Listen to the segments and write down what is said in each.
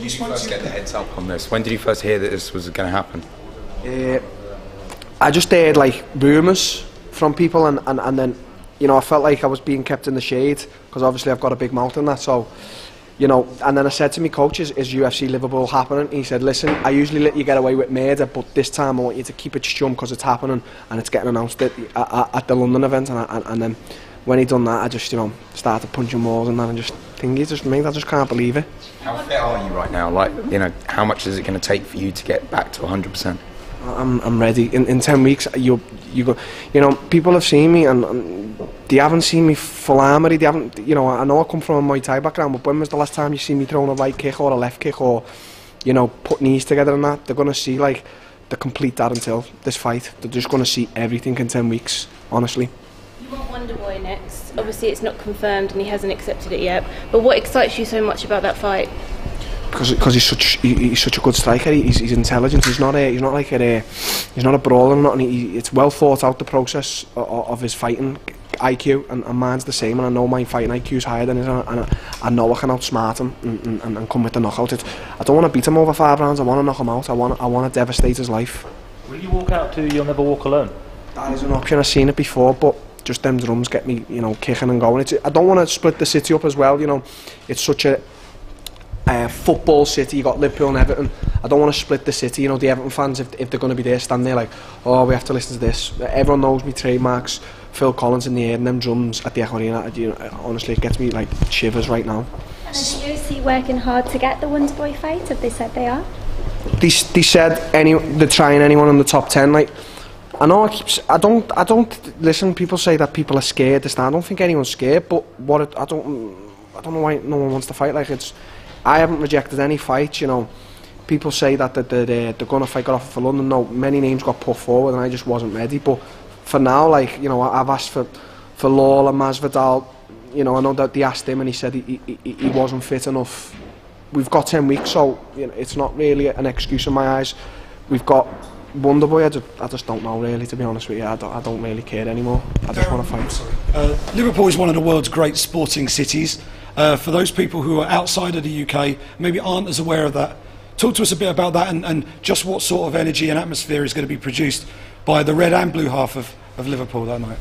When did you first get the heads up on this? When did you first hear that this was going to happen? I just heard like rumours from people, and then, you know, I felt like I was being kept in the shade because obviously I've got a big mouth and that. So, you know, and then I said to my coach, is UFC Liverpool happening? He said, listen, I usually let you get away with murder, but this time I want you to keep it chum because it's happening and it's getting announced at the London event. And then when he done that, I just, you know, started punching walls and that, and just thingy, I just can't believe it. How fit are you right now? Like, you know, how much is it going to take for you to get back to 100%? I'm ready. In 10 weeks, you go. You know, people have seen me and they haven't seen me full armoury. They haven't. You know, I know I come from a Muay Thai background, but when was the last time you see me throwing a right kick or a left kick or, you know, put knees together and that? They're gonna see like the complete Darren Till this fight. They're just gonna see everything in 10 weeks. Honestly. You want Wonderboy next. Obviously, it's not confirmed and he hasn't accepted it yet. But what excites you so much about that fight? Because he's such a good striker. He's intelligent. He's not like he's not a brawler or nothing. It's well thought out, the process of his fighting IQ, and mine's the same. And I know my fighting IQ is higher than his, and I know I can outsmart him and come with the knockout. I don't want to beat him over 5 rounds. I want to knock him out. I want to devastate his life. Will you walk out to You'll Never Walk Alone? That is an option. I've seen it before, but just them drums get me, you know, kicking and going. I don't want to split the city up as well. You know, it's such a football city. You got Liverpool and Everton. I don't want to split the city. You know, the Everton fans, if they're going to be there, stand there like, oh, we have to listen to this. Everyone knows me trademarks. Phil Collins in the air and them drums at the Echo Arena. You know, honestly, it gets me like shivers right now. And is the UFC working hard to get the Wonderboy fight? Have they said they are? They said they're trying anyone in the top 10. Like, I know I don't listen. People say that people are scared to stand. I don't think anyone's scared. But I don't know why no one wants to fight. Like, I haven't rejected any fights, you know. People say that they're going to fight, got offer for London. No, many names got put forward and I just wasn't ready. But for now, like, you know, I've asked for Lawler, Masvidal. You know, I know that they asked him and he said he wasn't fit enough. We've got 10 weeks, so, you know, it's not really an excuse in my eyes. We've got Wonderboy. I just don't know, really, to be honest with you. I don't really care anymore. I just want to fight. Liverpool is one of the world's great sporting cities. For those people who are outside of the UK, maybe aren't as aware of that, talk to us a bit about that and just what sort of energy and atmosphere is going to be produced by the red and blue half of Liverpool that night.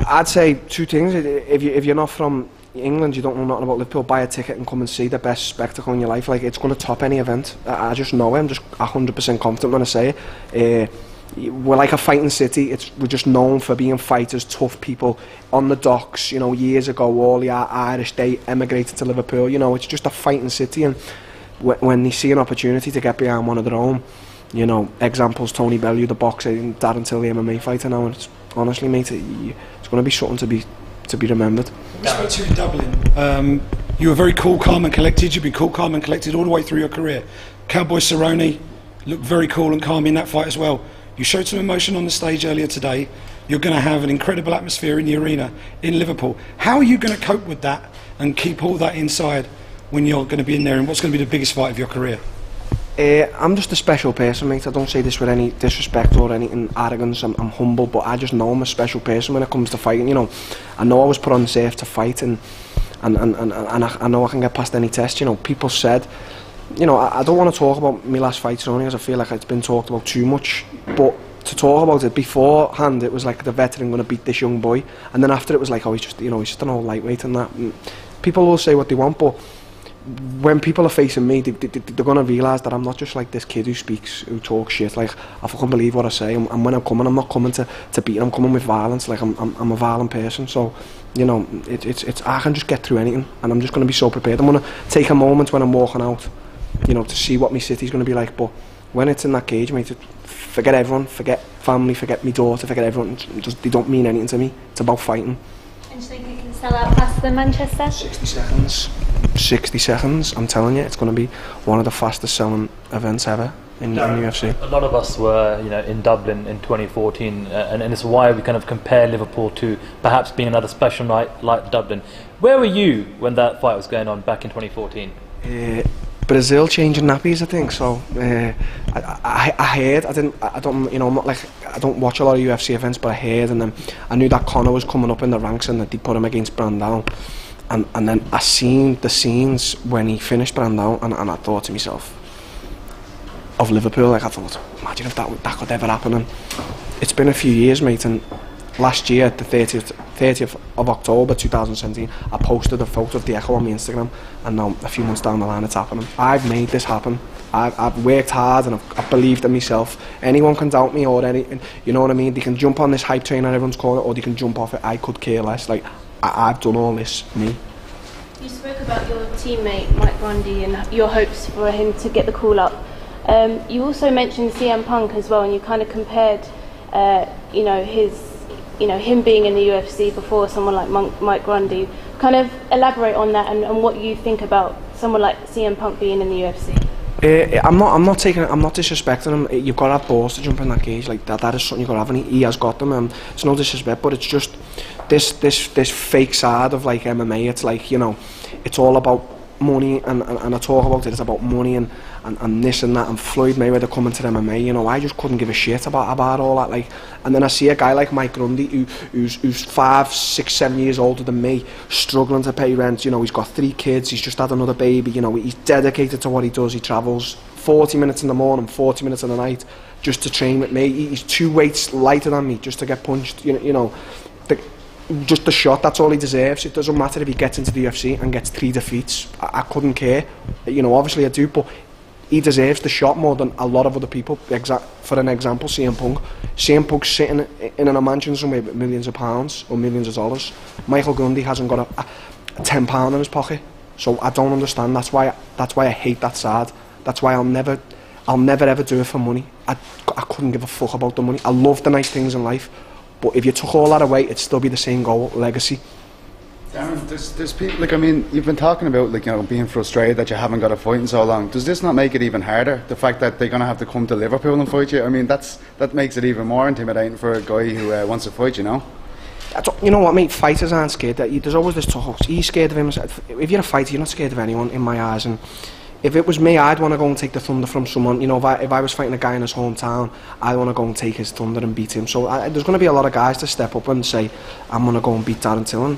I'd say 2 things. If you're not from England, you don't know nothing about Liverpool, buy a ticket and come and see the best spectacle in your life. Like, it's going to top any event. I just know it. I'm just 100% confident when I say it. We're like a fighting city. We're just known for being fighters, tough people. On the docks, you know, years ago, all the Irish, they emigrated to Liverpool. You know, it's just a fighting city, and when they see an opportunity to get behind one of their own, you know, examples, Tony Bellew, the boxer, and Darren Till, the MMA fighter now, and it's, honestly, mate, it's going to be something to be remembered. We spoke to you in Dublin. You were very cool, calm and collected. You've been cool, calm and collected all the way through your career. Cowboy Cerrone looked very cool and calm in that fight as well. You showed some emotion on the stage earlier today. You're going to have an incredible atmosphere in the arena in Liverpool. How are you going to cope with that and keep all that inside when you're going to be in there, and what's going to be the biggest fight of your career? I'm just a special person, mate. I don't say this with any disrespect or any arrogance. I'm humble, but I just know I'm a special person when it comes to fighting. You know, I know I was put on this earth to fight, and I know I can get past any test. You know, people said, you know, I don't want to talk about my last fight only because I feel like it's been talked about too much. But to talk about it beforehand, it was like the veteran going to beat this young boy, and then after it was like, oh, he's just an old lightweight and that. And people will say what they want, but when people are facing me, they're going to realise that I'm not just like this kid who talks shit. Like, I fucking believe what I say, and when I'm coming, I'm not coming to beat. I'm coming with violence. Like, I'm a violent person, so, you know, it's I can just get through anything, and I'm just going to be so prepared. I'm going to take a moment when I'm walking out, you know, to see what my city's going to be like. But when it's in that cage, mate, forget everyone, forget family, forget my daughter, forget everyone. They don't mean anything to me. It's about fighting. And do you think you can sell out faster than Manchester? 60 seconds. 60 seconds. I'm telling you, it's going to be one of the fastest selling events ever in UFC. A lot of us were, you know, in Dublin in 2014, and it's why we kind of compare Liverpool to perhaps being another special night like Dublin. Where were you when that fight was going on back in 2014? Brazil changing nappies, I think. So I heard. I don't. You know, I'm not like, I don't watch a lot of UFC events, but I heard, and then I knew that Conor was coming up in the ranks and that they put him against Brandao. and then I seen the scenes when he finished Brandon, and I thought to myself, of Liverpool, like I thought, imagine if that could ever happen. And it's been a few years, mate, and last year, the 30th of October 2017, I posted a photo of the Echo on my Instagram, and now a few months down the line it's happening. I've made this happen. I've worked hard, and I've believed in myself. Anyone can doubt me, or you know what I mean? They can jump on this hype train and everyone's calling it, or they can jump off it. I could care less. Like, I've done all this, me. You spoke about your teammate Mike Grundy and your hopes for him to get the call up. You also mentioned CM Punk as well, and you kind of compared, him being in the UFC before someone like Mike Grundy. Kind of elaborate on that and what you think about someone like CM Punk being in the UFC. I'm not disrespecting him. You've got to have balls to jump in that cage. Like that is something you've got to have, and he has got them. It's no disrespect, but it's just this fake side of like MMA. It's like, it's all about money, and I talk about it. It's about money and this and that, and Floyd Mayweather coming to MMA. I just couldn't give a shit about all that. Like, and then I see a guy like Mike Grundy who's 5, 6, 7 years older than me, struggling to pay rent. He's got 3 kids. He's just had another baby. He's dedicated to what he does. He travels 40 minutes in the morning, 40 minutes in the night, just to train with me. He's 2 weights lighter than me, just to get punched. Just the shot, that's all he deserves. It doesn't matter if he gets into the UFC and gets 3 defeats. I couldn't care. Obviously I do, but he deserves the shot more than a lot of other people. For an example, CM Punk. CM Punk's sitting in a mansion somewhere with millions of pounds or millions of dollars. Michael Grundy hasn't got a £10 in his pocket. So I don't understand. That's why I hate that side. That's why I'll never ever do it for money. I couldn't give a fuck about the money. I love the nice things in life. But if you took all that away, it'd still be the same goal, legacy. Darren, there's people, you've been talking about, being frustrated that you haven't got a fight in so long. Does this not make it even harder? The fact that they're going to have to come to Liverpool and fight you? That makes it even more intimidating for a guy who wants to fight, You know what, mate? Fighters aren't scared. There's always this talk. He's scared of him. If you're a fighter, you're not scared of anyone, in my eyes. And if it was me, I'd want to go and take the thunder from someone. If I was fighting a guy in his hometown, I'd want to go and take his thunder and beat him. So there's going to be a lot of guys to step up and say, I'm going to go and beat Darren Till. And,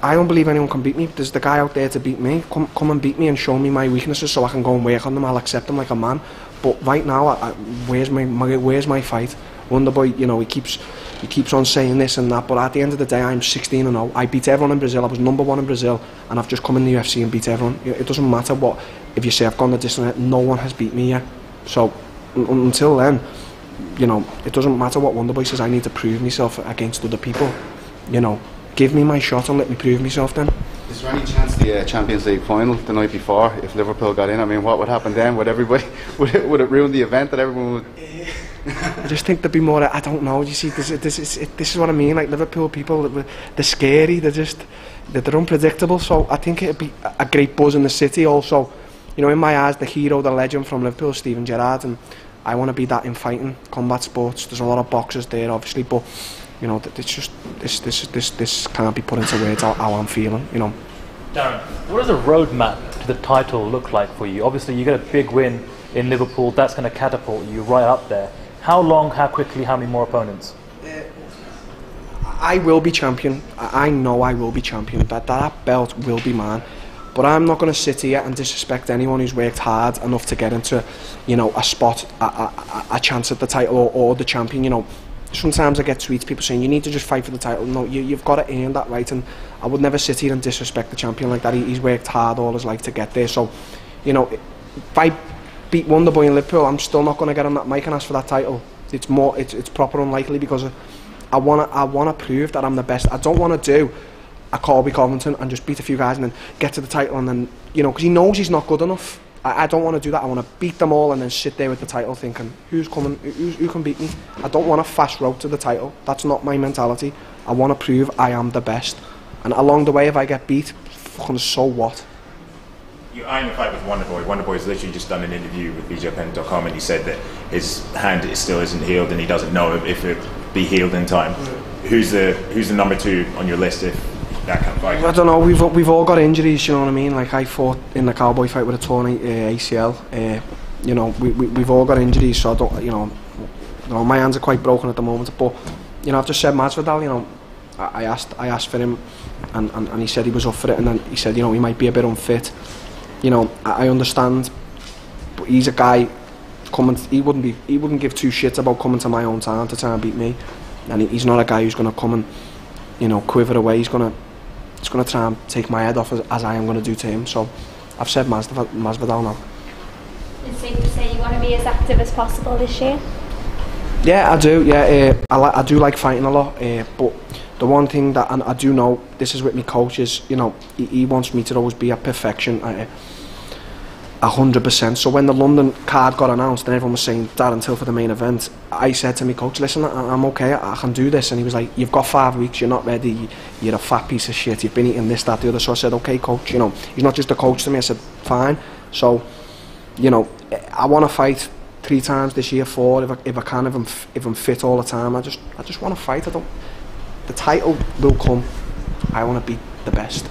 I don't believe anyone can beat me. There's the guy out there to beat me. Come and beat me and show me my weaknesses so I can go and work on them. I'll accept them like a man. But right now, where's my fight? Wonderboy, he keeps on saying this and that, but at the end of the day, I'm 16-0. I beat everyone in Brazil. I was #1 in Brazil, and I've just come in the UFC and beat everyone. It doesn't matter what, if you say I've gone the distance, no one has beat me yet. So until then, it doesn't matter what Wonderboy says. I need to prove myself against other people. Give me my shot and let me prove myself then. Is there any chance the Champions League final the night before, if Liverpool got in? What would happen then? Would everybody would it ruin the event that everyone would? I just think there'd be more. I don't know. You see, this is what I mean. Like Liverpool people, they're scary. They're unpredictable. So I think it'd be a great buzz in the city. Also, in my eyes, the hero, the legend from Liverpool, Steven Gerrard, and I want to be that in fighting, combat sports. There's a lot of boxers there, obviously, but it's just this can't be put into words how I'm feeling. Darren, what does a roadmap to the title look like for you? Obviously, you get a big win in Liverpool. That's going to catapult you right up there. How long, how quickly, how many more opponents? I will be champion. I know I will be champion. That belt will be mine. But I'm not going to sit here and disrespect anyone who's worked hard enough to get into, a spot, a chance at the title or the champion. Sometimes I get tweets, people saying you need to just fight for the title. No, you've got to earn that right, and I would never sit here and disrespect the champion like that. He's worked hard all his life to get there. So, if I beat Wonderboy in Liverpool, I'm still not going to get on that mic and ask for that title. It's proper unlikely, because I wanna prove that I'm the best. I don't want to do a Colby Covington and just beat a few guys and then get to the title and then because he knows he's not good enough. I don't want to do that. I want to beat them all and then sit there with the title thinking, who's coming, who can beat me? I don't want a fast road to the title. That's not my mentality. I want to prove I am the best. And along the way, if I get beat, fucking so what? You're eyeing a fight with Wonderboy. Wonderboy's literally just done an interview with BJPen.com, and he said that his hand still isn't healed and he doesn't know if it'll be healed in time. Who's the number 2 on your list if that kind of fight? I don't know. We've all got injuries. You know what I mean? Like I fought in the Cowboy fight with a torn ACL. We've all got injuries. So I don't. My hands are quite broken at the moment. But I've just said Masvidal. I asked for him, and he said he was up for it, and then he said, you know, he might be a bit unfit. You know, I understand, but he's a guy he wouldn't give two shits about coming to my own town to try and beat me, and he's not a guy who's going to come and, you know, quiver away. He's going to try and take my head off as I am going to do to him. So I've said Masvidal now. It's safe to say you want to be as active as possible this year? Yeah, I do. Yeah, I do like fighting a lot. But the one thing that I do know, this is with my coach, is, you know, he wants me to always be at perfection, 100%. So when the London card got announced and everyone was saying Darren Till for the main event, I said to my coach, listen, I'm okay, I can do this. And he was like, you've got 5 weeks, you're not ready, you're a fat piece of shit, you've been eating this, that, the other. So I said, okay, coach, you know, he's not just a coach to me. I said, fine. So, you know, I want to fight 3 times this year, 4 if I can, if I'm fit all the time. I just want to fight. The title will come. I want to be the best.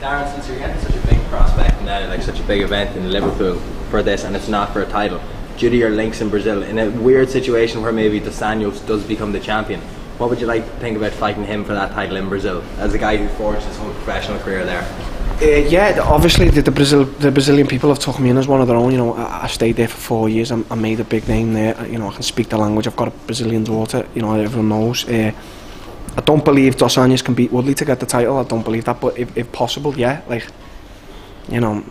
Darren, since you're getting such a big prospect now, like such a big event in Liverpool for this, and it's not for a title, due to your links in Brazil, in a weird situation where maybe Dos Anjos does become the champion, what would you like to think about fighting him for that title in Brazil, as a guy who forged his whole professional career there? Yeah, obviously the Brazilian people have took me in as one of their own. You know, I stayed there for 4 years. I made a big name there. You know, I can speak the language. I've got a Brazilian daughter. You know, everyone knows. I don't believe Dos Anjos can beat Woodley to get the title. I don't believe that. But if possible, yeah, like, you know,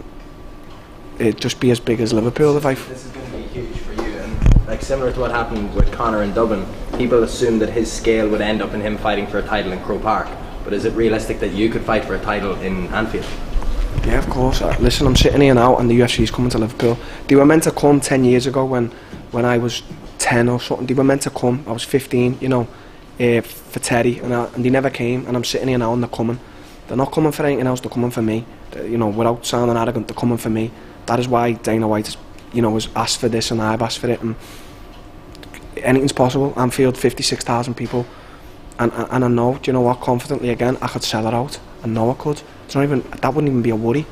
it'd just be as big as Liverpool if I. This is going to be huge for you, and like similar to what happened with Conor in Dublin, people assumed that his scale would end up in him fighting for a title in Croke Park. But is it realistic that you could fight for a title in Anfield? Yeah, of course. Listen, I'm sitting here now and the UFC is coming to Liverpool. They were meant to come 10 years ago when I was 10 or something. They were meant to come. I was 15, you know, for Terry, and they never came. And I'm sitting here now and they're coming. They're not coming for anything else, they're coming for me. You know, without sounding arrogant, they're coming for me. That is why Dana White has, you know, has asked for this and I've asked for it. And anything's possible. Anfield, 56,000 people. And I know, do you know what, confidently again, I could sell it out. I know I could. It's not even, that wouldn't even be a worry.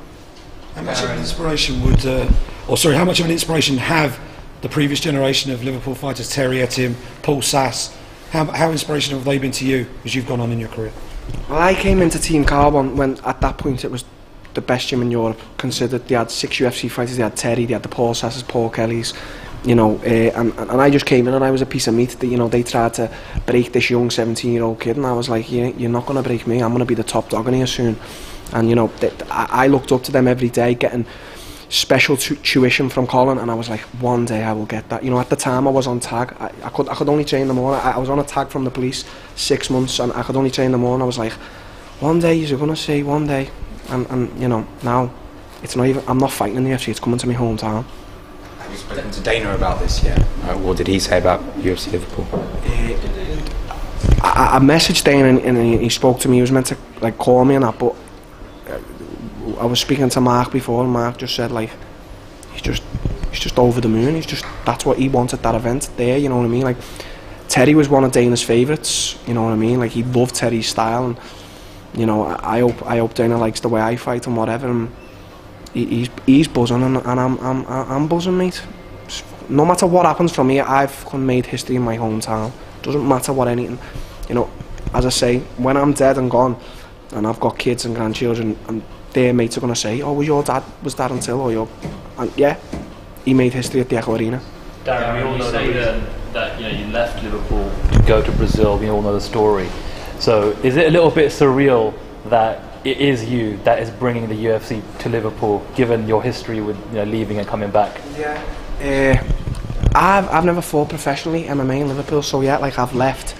How much of an inspiration would, how much of an inspiration have the previous generation of Liverpool fighters, Terry Etim, Paul Sass? How inspirational have they been to you as you've gone on in your career? Well, I came into Team Carbon when at that point it was the best gym in Europe, considered. They had 6 UFC fighters, they had Terry, they had the Paul Sasses, Paul Kellys. You know, and I just came in and I was a piece of meat. You know, they tried to break this young 17-year-old kid, and I was like, you're not going to break me. I'm going to be the top dog in here soon. And you know, I looked up to them every day, getting special tuition from Colin, and I was like, one day I will get that. You know, at the time I was on tag. I could only train them all. I was on a tag from the police 6 months, and I could only train them all. And I was like, one day you're going to see, one day. And you know, now it's not even. I'm not fighting in the UFC. It's coming to my hometown. Have you spoken to Dana about this yet? What did he say about UFC Liverpool? I messaged Dana and he spoke to me. He was meant to like call me and that, but I was speaking to Mark before, and Mark just said like he's just over the moon. That's what he wanted, that event there. You know what I mean? Like Terry was one of Dana's favourites. You know what I mean? Like he loved Terry's style, and you know, I hope Dana likes the way I fight and whatever. And he's buzzing and I'm buzzing, mate. No matter what happens from here, I've made history in my hometown. Doesn't matter what anything. You know, as I say, when I'm dead and gone, and I've got kids and grandchildren, and their mates are going to say, oh, was your dad, was Darren Till, or your... And yeah, he made history at the Echo Arena. Darren, we all know that you know, you left Liverpool to go to Brazil. We all know the story. So is it a little bit surreal that it is you that is bringing the UFC to Liverpool, given your history with, you know, leaving and coming back? Yeah. I've never fought professionally MMA in Liverpool, so yeah, like I've left.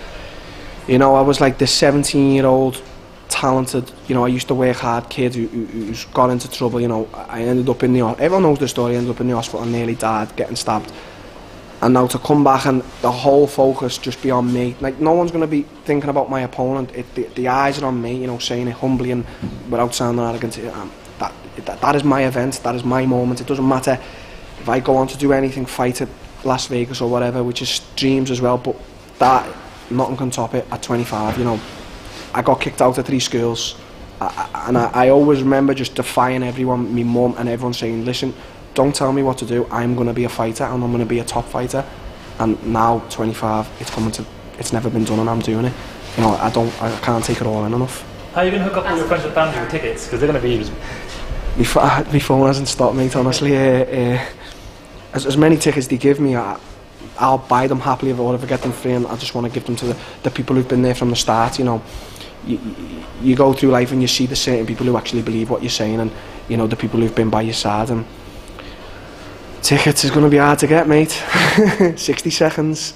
You know, I was like this 17-year-old talented, you know, I used to work hard kid who's got into trouble. You know, I ended up in the, everyone knows the story, I ended up in the hospital and nearly died, getting stabbed. And now to come back and the whole focus just be on me, like no one's going to be thinking about my opponent. The eyes are on me, you know, saying it humbly and without sounding arrogant. That is my event, that is my moment. It doesn't matter if I go on to do anything, fight at Las Vegas or whatever, which is dreams as well, but that, nothing can top it at 25, you know. I got kicked out of 3 schools, and I always remember just defying everyone, my mum and everyone, saying, listen, don't tell me what to do, I'm going to be a fighter and I'm going to be a top fighter. And now, 25, it's never been done and I'm doing it. you know, I can't take it all in enough. How are you going to hook up all your friends and family with tickets? Because they're going to be... My phone hasn't stopped, mate, honestly. As many tickets they give me, I'll buy them happily or if I get them free, and I just want to give them to the people who've been there from the start, you know. You go through life and you see the certain people who actually believe what you're saying, and, you know, the people who've been by your side, and tickets is going to be hard to get, mate. 60 seconds.